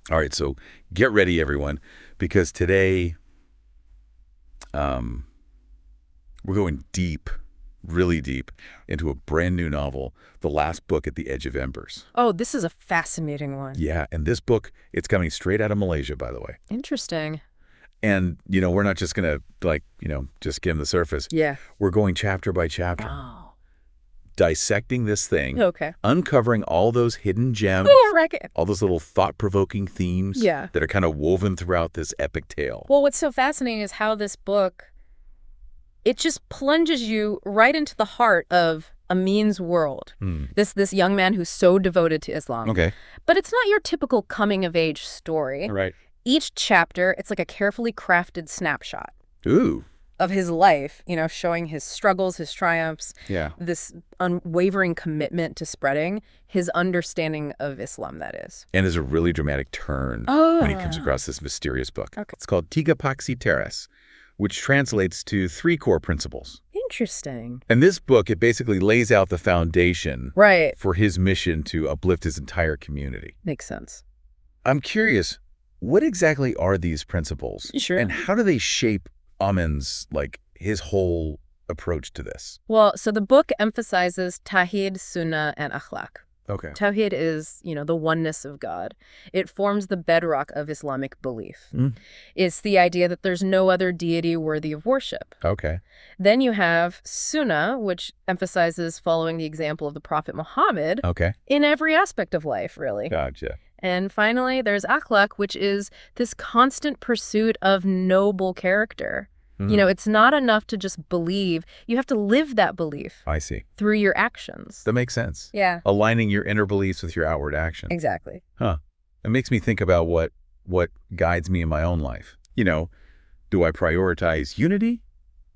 All right, so get ready, everyone, because today we're going deep, really deep, into a brand new novel, the last book at the edge of Embers. Oh, this is a fascinating one. Yeah, and this book, it's coming straight out of Malaysia, by the way. Interesting. And, we're not just going to, just skim the surface. Yeah. We're going chapter by chapter. Wow. Dissecting this thing. Okay. Uncovering all those hidden gems. Oh, reckon. All those little thought-provoking themes. Yeah. That are kind of woven throughout this epic tale. Well, what's so fascinating is how this book, it just plunges you right into the heart of Amin's world. This young man who's so devoted to Islam. Okay. But it's not your typical coming-of-age story. Right. Each chapter, it's like a carefully crafted snapshot. Ooh. Of his life, showing his struggles, his triumphs, Yeah. this unwavering commitment to spreading his understanding of Islam, that is. And there's a really dramatic turn when he comes across this mysterious book. Okay. It's called Tiga Paksi Teras, which translates to 3 core principles. Interesting. And this book, it basically lays out the foundation Right. for his mission to uplift his entire community. Makes sense. I'm curious, what exactly are these principles? Sure. And how do they shape Amin's, his whole approach to this? Well, so the book emphasizes Tawhid, Sunnah, and Akhlaq. Okay. Tawhid is, the oneness of God. It forms the bedrock of Islamic belief. It's the idea that there's no other deity worthy of worship. Okay. Then you have Sunnah, which emphasizes following the example of the Prophet Muhammad Okay. in every aspect of life, really. Gotcha. And finally, there's Akhlaq, which is this constant pursuit of noble character. It's not enough to just believe. You have to live that belief I see. through your actions. That makes sense. Yeah. Aligning your inner beliefs with your outward action. Exactly. Huh. It makes me think about what guides me in my own life. Do I prioritize unity,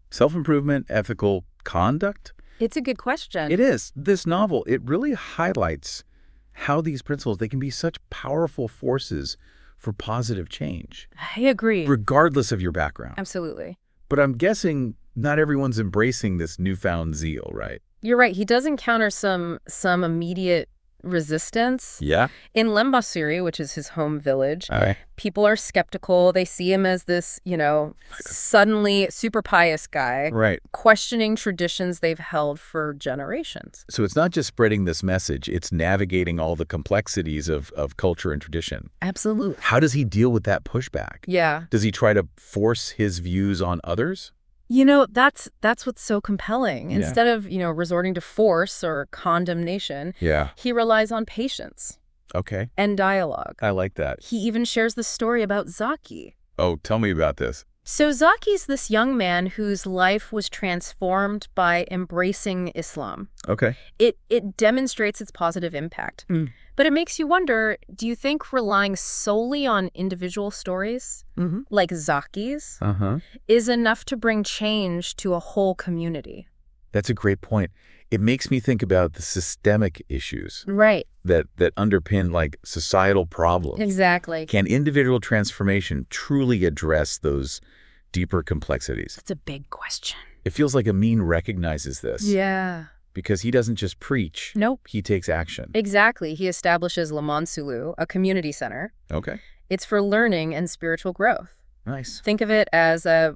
self-improvement, ethical conduct? It's a good question. It is. This novel, it really highlights how these principles, they can be such powerful forces for positive change. I agree. Regardless of your background. Absolutely. But I'm guessing not everyone's embracing this newfound zeal, right? You're right. He does encounter some immediate resistance. Yeah. In Lembasuri, which is his home village, All right. people are skeptical. They see him as this, suddenly super pious guy, Right. questioning traditions they've held for generations. So it's not just spreading this message, it's navigating all the complexities of culture and tradition. Absolutely. How does he deal with that pushback? Yeah. Does he try to force his views on others? That's what's so compelling. Yeah. Instead of, resorting to force or condemnation, Yeah. he relies on patience Okay. and dialogue. I like that. He even shares the story about Zaki. Oh, tell me about this. So Zaki's this young man whose life was transformed by embracing Islam. Okay. It demonstrates its positive impact. But it makes you wonder, do you think relying solely on individual stories, like Zaki's, is enough to bring change to a whole community? That's a great point. It makes me think about the systemic issues Right. that underpin societal problems. Exactly. Can individual transformation truly address those deeper complexities? That's a big question. It feels like Amin recognizes this. Yeah. Because he doesn't just preach. Nope. He takes action. Exactly. He establishes Laman Sulu, a community center. Okay. It's for learning and spiritual growth. Nice. Think of it as a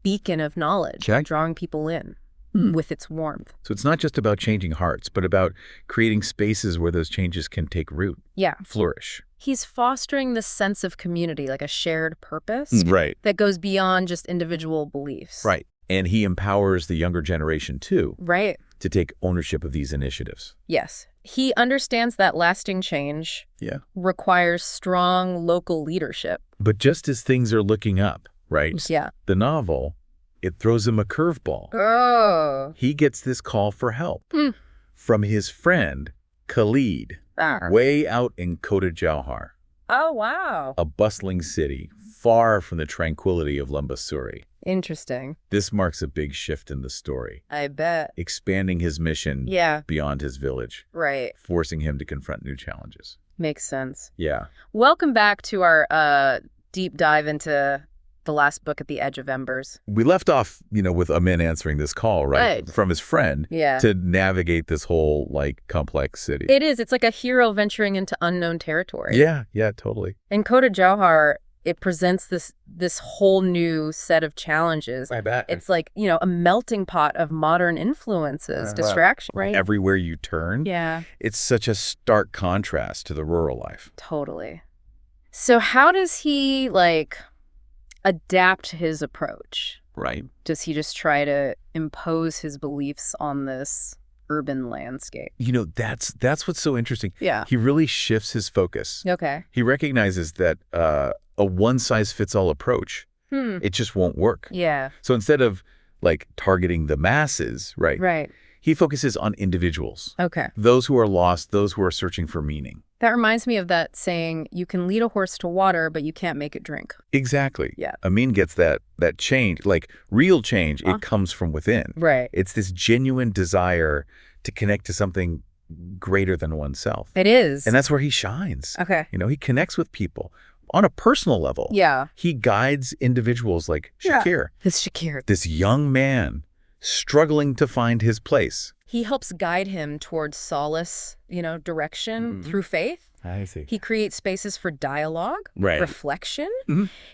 beacon of knowledge, Okay. drawing people in with its warmth. So it's not just about changing hearts, but about creating spaces where those changes can take root, Yeah. flourish. He's fostering this sense of community, like a shared purpose Right. that goes beyond just individual beliefs. Right. And he empowers the younger generation, too, Right. to take ownership of these initiatives. Yes. He understands that lasting change Yeah. requires strong local leadership. But just as things are looking up, right? Yeah. The novel, it throws him a curveball. Oh. He gets this call for help from his friend, Khalid, way out in Kota Jawhar, Oh, wow. a bustling city far from the tranquility of Lembasuri. Interesting. This marks a big shift in the story, I bet. expanding his mission Yeah. beyond his village, Right. forcing him to confront new challenges. Makes sense. Yeah. Welcome back to our deep dive into the last book at the edge of Embers. We left off, with Amin answering this call, right? From his friend to navigate this whole, complex city. It is. It's like a hero venturing into unknown territory. Yeah, totally. In Kota Jawhar, it presents this whole new set of challenges. I bet. It's like, a melting pot of modern influences, distraction, right? Everywhere you turn. Yeah. It's such a stark contrast to the rural life. Totally. So how does he, adapt his approach? Right. Does he just try to impose his beliefs on this urban landscape? That's what's so interesting. Yeah. He really shifts his focus. Okay. He recognizes that a one-size-fits-all approach, it just won't work. Yeah. So instead of, targeting the masses, right, he focuses on individuals. Okay. Those who are lost, those who are searching for meaning. That reminds me of that saying, you can lead a horse to water, but you can't make it drink. Exactly. Yeah. Amin gets that change, real change, it comes from within. Right. It's this genuine desire to connect to something greater than oneself. It is. And that's where he shines. Okay. He connects with people on a personal level. Yeah. He guides individuals like Shakir. It's Shakir. This young man struggling to find his place. He helps guide him towards solace, direction through faith. I see. He creates spaces for dialogue, Right. reflection.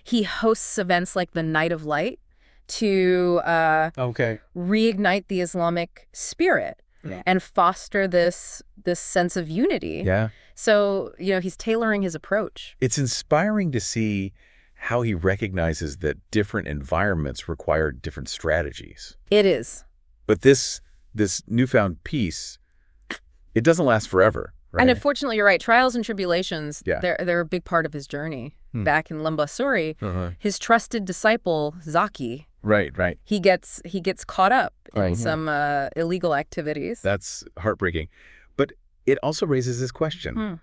He hosts events like the Night of Light to reignite the Islamic spirit and foster this sense of unity. Yeah. So, he's tailoring his approach. It's inspiring to see how he recognizes that different environments require different strategies. It is. But this newfound peace, it doesn't last forever, right? And unfortunately, you're right. Trials and tribulations, Yeah. they're a big part of his journey. Back in Lambasuri, his trusted disciple, Zaki, Right. he gets caught up in Right. some illegal activities. That's heartbreaking. But it also raises this question.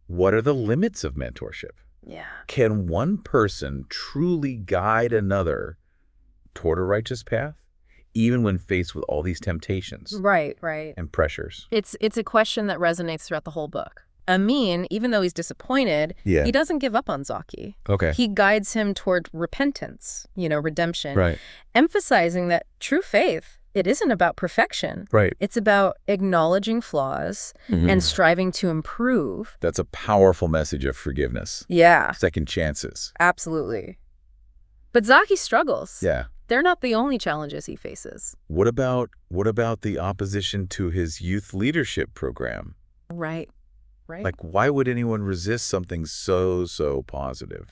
What are the limits of mentorship? Yeah. Can one person truly guide another toward a righteous path, even when faced with all these temptations Right. and pressures? It's a question that resonates throughout the whole book. Amin, even though he's disappointed, he doesn't give up on Zaki. Okay. He guides him toward repentance, redemption, Right. emphasizing that true faith, it isn't about perfection. Right. It's about acknowledging flaws and striving to improve. That's a powerful message of forgiveness. Yeah, Second chances. absolutely. But Zaki struggles. Yeah. They're not the only challenges he faces. What about the opposition to his youth leadership program? Right. Why would anyone resist something so positive?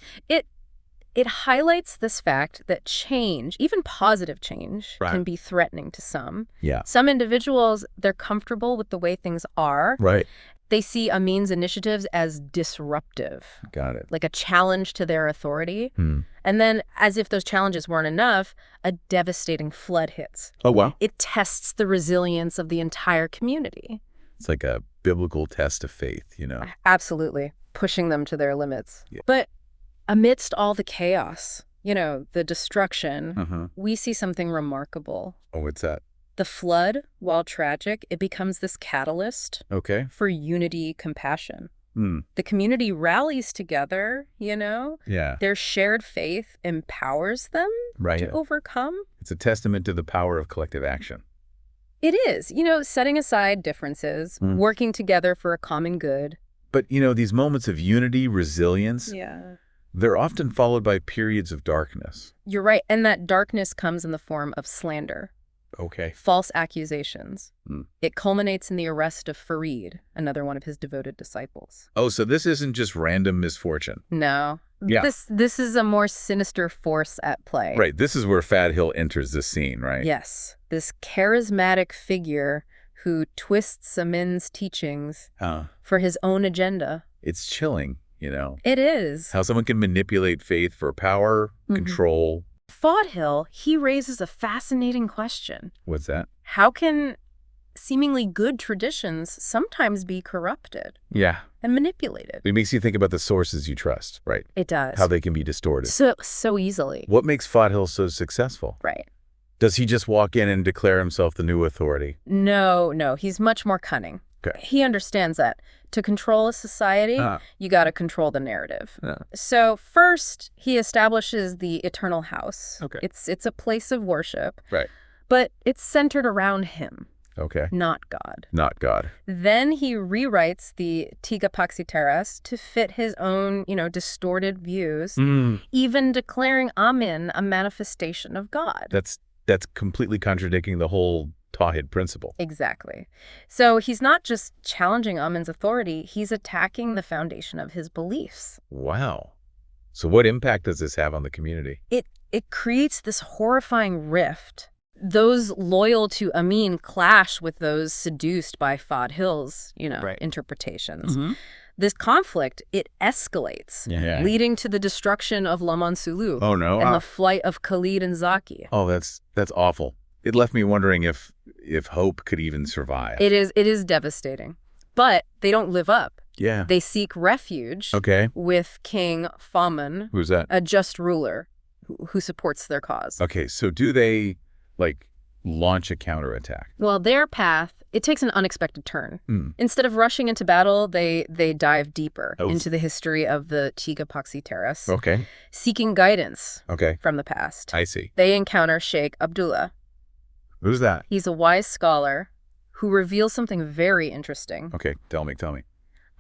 It highlights this fact that change, even positive change, Right. can be threatening to some. Yeah. Some individuals, they're comfortable with the way things are. Right. They see Amin's initiatives as disruptive, Got it. like a challenge to their authority. And then, as if those challenges weren't enough, a devastating flood hits. Oh, wow. It tests the resilience of the entire community. It's like a biblical test of faith, Absolutely. Pushing them to their limits. Yeah. But amidst all the chaos, the destruction, we see something remarkable. Oh, what's that? The flood, while tragic, it becomes this catalyst Okay. for unity, compassion. The community rallies together, Yeah. Their shared faith empowers them Right. to overcome. It's a testament to the power of collective action. It is, setting aside differences, working together for a common good. But, these moments of unity, resilience, Yeah. they're often followed by periods of darkness. You're right. And that darkness comes in the form of slander, Okay. false accusations. It culminates in the arrest of Farid, another one of his devoted disciples. Oh, so this isn't just random misfortune. No. Yeah. This is a more sinister force at play. Right. This is where Fad Hill enters the scene, right? Yes. This charismatic figure who twists Amin's teachings for his own agenda. It's chilling, It is. how someone can manipulate faith for power, control. Fodhill, he raises a fascinating question. What's that? How can seemingly good traditions sometimes be corrupted Yeah. and manipulated? It makes you think about the sources you trust, right? It does. How they can be distorted. So easily. What makes Fad Hill so successful? Right. Does he just walk in and declare himself the new authority? No. He's much more cunning. Okay. He understands that to control a society, you got to control the narrative. So first, he establishes the eternal house. Okay. It's a place of worship. Right. But it's centered around him. Okay. Not God. Not God. Then he rewrites the Tiga Paksiteras to fit his own, distorted views, even declaring Amin a manifestation of God. That's completely contradicting the whole Tawhid principle. Exactly. So he's not just challenging Amin's authority, he's attacking the foundation of his beliefs. Wow. So what impact does this have on the community? It creates this horrifying rift. Those loyal to Amin clash with those seduced by Fadhil's, interpretations. This conflict, it escalates, leading to the destruction of Laman Sulu. Oh, no. And the flight of Khalid and Zaki. Oh, that's awful. It left me wondering if hope could even survive. It is devastating. But they don't live up. Yeah. They seek refuge with King Faman. Who's that? A just ruler who supports their cause. Okay, so do they, launch a counterattack? Well, their path, it takes an unexpected turn. Instead of rushing into battle, they dive deeper into the history of the Tiga Paksiteras. Okay. Seeking guidance from the past. I see. They encounter Sheikh Abdullah. Who's that? He's a wise scholar who reveals something very interesting. Okay, tell me.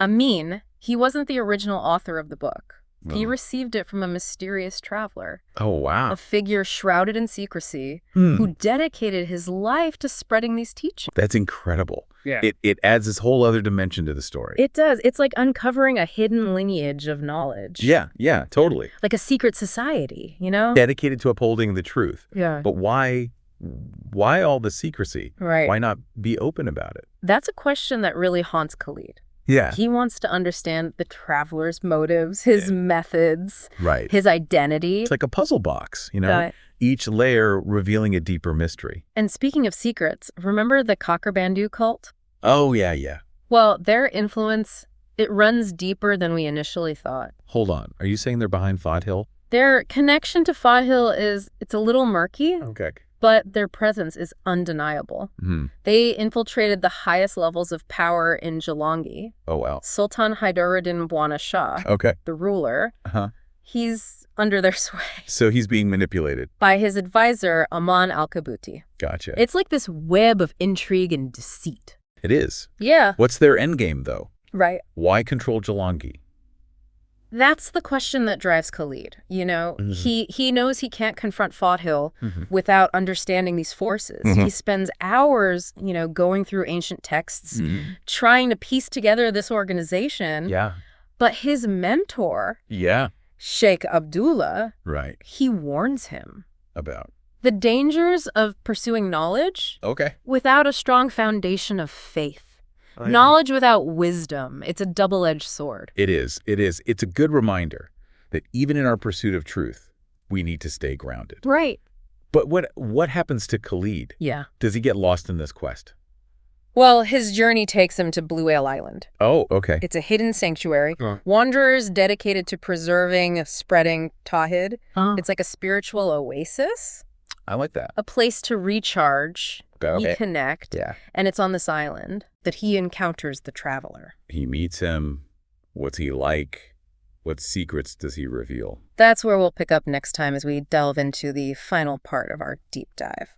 Amin, he wasn't the original author of the book. He received it from a mysterious traveler. Oh, wow. A figure shrouded in secrecy who dedicated his life to spreading these teachings. That's incredible. Yeah. It adds this whole other dimension to the story. It does. It's like uncovering a hidden lineage of knowledge. Yeah, totally. Like a secret society, Dedicated to upholding the truth. Yeah. But why all the secrecy? Right. Why not be open about it? That's a question that really haunts Khalid. Yeah. He wants to understand the traveler's motives, his methods, his identity. It's like a puzzle box, each layer revealing a deeper mystery. And speaking of secrets, remember the Kakarbandu cult? Oh, yeah. Well, their influence, it runs deeper than we initially thought. Hold on. Are you saying they're behind Fadhil? Their connection to Fadhil it's a little murky. Okay. But their presence is undeniable. They infiltrated the highest levels of power in Jalangi. Oh, wow. Sultan Haidaruddin Bwana Shah, the ruler, he's under their sway. So he's being manipulated. By his advisor, Aman al-Kabuti. Gotcha. It's like this web of intrigue and deceit. It is. Yeah. What's their end game, though? Right. Why control Jalangi? That's the question that drives Khalid. He knows he can't confront Fadhil without understanding these forces. He spends hours, going through ancient texts, trying to piece together this organization. Yeah. But his mentor, Sheikh Abdullah, he warns him about the dangers of pursuing knowledge without a strong foundation of faith. Knowledge without wisdom, it's a double-edged sword. It is. It's a good reminder that even in our pursuit of truth, we need to stay grounded. Right. But what happens to Khalid? Yeah. Does he get lost in this quest? Well, his journey takes him to Blue Whale Island. Oh, okay. It's a hidden sanctuary. Wanderers dedicated to preserving, spreading Tawhid. It's like a spiritual oasis. I like that. A place to recharge, reconnect. Yeah. And it's on this island that he encounters the traveler. He meets him. What's he like? What secrets does he reveal? That's where we'll pick up next time as we delve into the final part of our deep dive.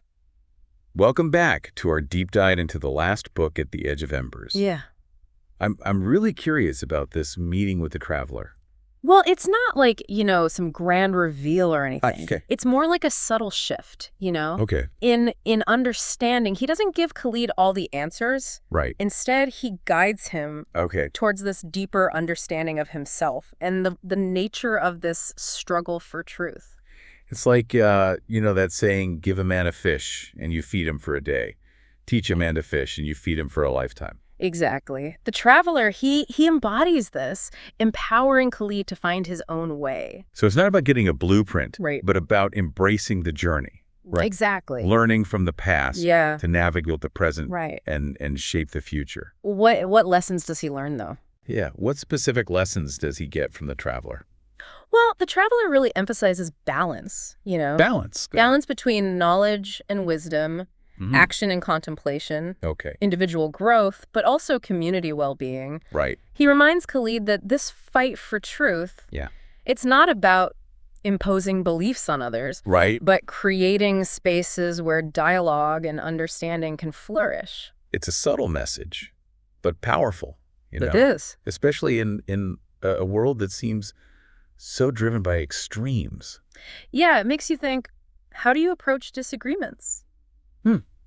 Welcome back to our deep dive into the last book at the Edge of Embers. Yeah. I'm really curious about this meeting with the traveler. Well, it's not like, some grand reveal or anything. Okay. It's more like a subtle shift, Okay. In understanding. He doesn't give Khalid all the answers. Right. Instead, he guides him Okay. towards this deeper understanding of himself and the nature of this struggle for truth. It's like, that saying, give a man a fish and you feed him for a day. Teach a man to fish and you feed him for a lifetime. Exactly. The traveler, he embodies this, empowering Khalid to find his own way. So it's not about getting a blueprint, Right. but about embracing the journey. Right. Exactly. Learning from the past to navigate the present and shape the future. What lessons does he learn, though? Yeah. What specific lessons does he get from the traveler? Well, the traveler really emphasizes balance, Balance. Balance between knowledge and wisdom, action and contemplation, Okay. individual growth, but also community well-being. Right. He reminds Khalid that this fight for truth, Yeah. it's not about imposing beliefs on others, Right. but creating spaces where dialogue and understanding can flourish. It's a subtle message, but powerful, you know, It is. especially in a world that seems so driven by extremes. Yeah, it makes you think, how do you approach disagreements?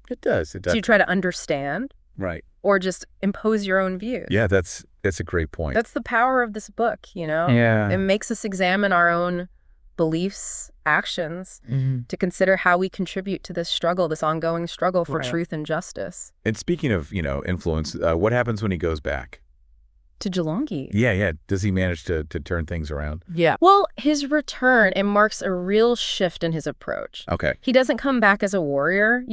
It does. It does. Do you try to understand Right. or just impose your own views? Yeah, that's a great point. That's the power of this book, you know? Yeah. It makes us examine our own beliefs, actions, to consider how we contribute to this struggle, this ongoing struggle for truth and justice. And speaking of, influence, what happens when he goes back? To Jalangi. Yeah. Does he manage to turn things around? Yeah. Well, his return, it marks a real shift in his approach. Okay. He doesn't come back as a warrior,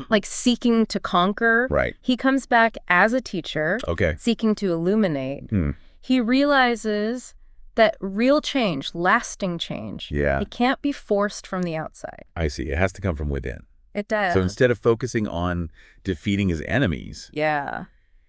like seeking to conquer. Right. He comes back as a teacher, Okay. seeking to illuminate. Hmm. He realizes that real change, lasting change, Yeah. it can't be forced from the outside. I see. It has to come from within. It does. So instead of focusing on defeating his enemies, Yeah.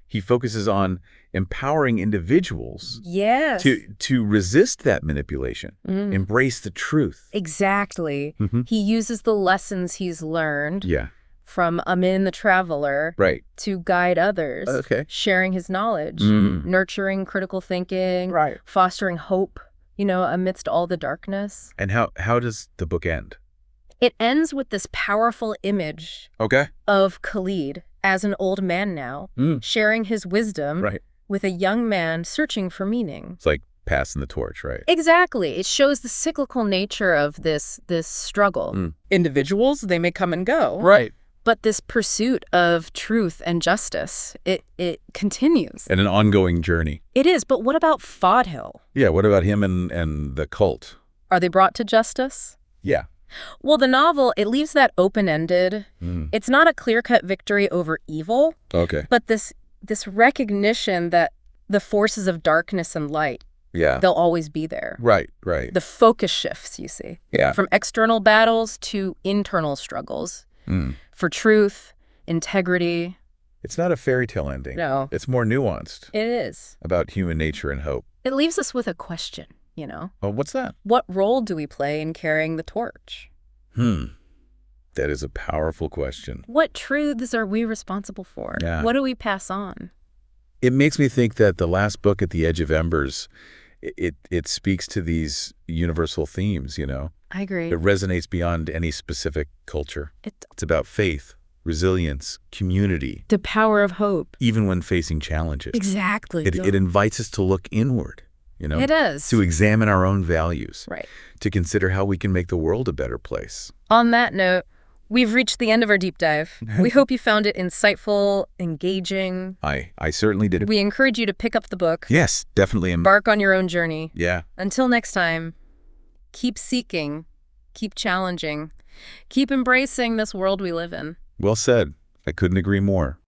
he focuses on empowering individuals Yes. to resist that manipulation, embrace the truth. Exactly. Mhm. He uses the lessons he's learned Yeah. from Amin the Traveler Right. to guide others, Okay. sharing his knowledge, Mm. nurturing critical thinking, Right. fostering hope, amidst all the darkness. And how does the book end? It ends with this powerful image Okay. of Khalid as an old man now, sharing his wisdom Right. with a young man searching for meaning. It's like passing the torch, right? Exactly. It shows the cyclical nature of this struggle. Individuals, they may come and go. Right. But this pursuit of truth and justice, it continues. And an ongoing journey. It is, but what about Fodhill? Yeah, what about him and the cult? Are they brought to justice? Yeah. Well, the novel, it leaves that open-ended. Mm. It's not a clear-cut victory over evil, Okay. but this recognition that the forces of darkness and light, Yeah. they'll always be there. Right. The focus shifts, you see, Yeah. from external battles to internal struggles for truth, integrity. It's not a fairy tale ending. No. It's more nuanced It is. about human nature and hope. It leaves us with a question, Well, what's that? What role do we play in carrying the torch? That is a powerful question. What truths are we responsible for? Yeah. What do we pass on? It makes me think that the last book, At the Edge of Embers, it speaks to these universal themes, I agree. It resonates beyond any specific culture. It's about faith, resilience, community, The power of hope. even when facing challenges. Exactly. It invites us to look inward, It does. to examine our own values, Right. to consider how we can make the world a better place. On that note, we've reached the end of our deep dive. We hope you found it insightful, engaging. I certainly did. We encourage you to pick up the book, Yes, definitely. embark on your own journey. Yeah. Until next time, keep seeking, keep challenging, keep embracing this world we live in. Well said. I couldn't agree more.